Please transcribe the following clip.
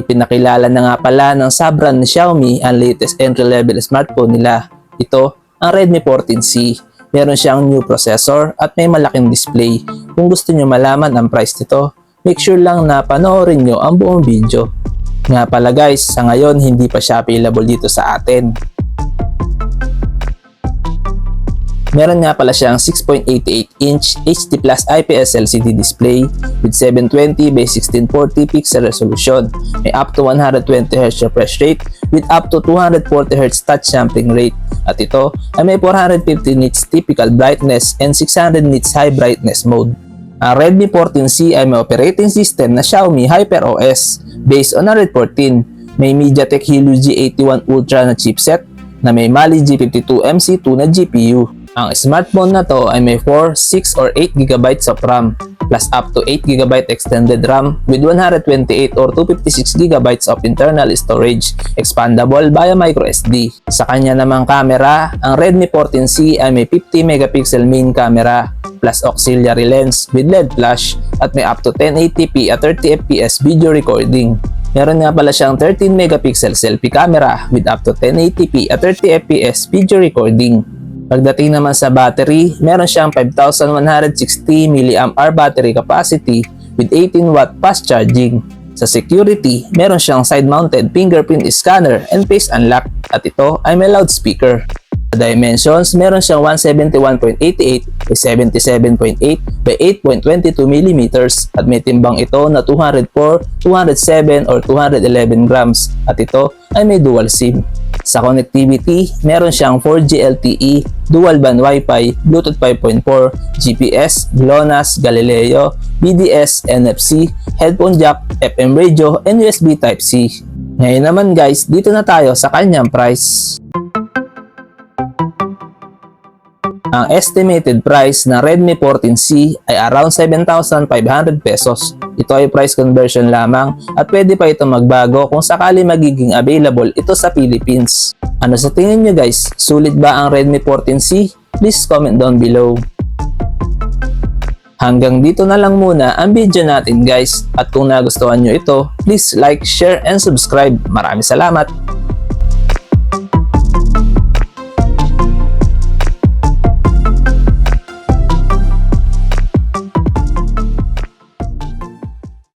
pinakilala na nga pala ng sub-brand ni Xiaomi ang latest entry-level smartphone nila. Ito ang Redmi 14C. Meron siyang new processor at may malaking display. Kung gusto nyo malaman ang price nito, make sure lang na panoorin nyo ang buong video. Nga pala guys, sa ngayon hindi pa siya available dito sa atin. Meron nga pala siyang 6.88-inch HD Plus IPS LCD display with 720 by 1640 pixel resolution. May up to 120Hz refresh rate with up to 240Hz touch sampling rate. At ito ay may 450 nits typical brightness and 600 nits high brightness mode. Ang Redmi 14C ay may operating system na Xiaomi HyperOS based on Android 14. May MediaTek Helio G81 Ultra na chipset na may Mali G52 MC2 na GPU. Ang smartphone na to ay may 4, 6 or 8 GB of RAM plus up to 8 GB extended RAM with 128 or 256 GB of internal storage expandable via microSD. Sa kanya namang camera, ang Redmi 14C ay may 50 megapixel main camera plus auxiliary lens with LED flash at may up to 1080p at 30fps video recording. Meron nga pala siyang 13 megapixel selfie camera with up to 1080p at 30fps video recording. Pagdating naman sa battery, meron siyang 5160 mAh battery capacity with 18 watt fast charging. Sa security, meron siyang side-mounted fingerprint scanner and face unlock at ito ay may loudspeaker. Sa dimensions, meron siyang 171.88 by 77.8 by 8.22 mm at may timbang ito na 204, 207 or 211 grams at ito ay may dual SIM. Sa connectivity, meron siyang 4G LTE, dual band Wi-Fi, Bluetooth 5.4, GPS, GLONASS, Galileo, BDS, NFC, headphone jack, FM radio, and USB Type-C. Ngayon naman guys, dito na tayo sa kanyang price. Ang estimated price ng Redmi 14C ay around 7,500 pesos. Ito ay price conversion lamang at pwede pa ito magbago kung sakali magiging available ito sa Philippines. Ano sa tingin nyo guys? Sulit ba ang Redmi 14C? Please comment down below. Hanggang dito na lang muna ang video natin guys. At kung nagustuhan nyo ito, please like, share, and subscribe. Maraming salamat!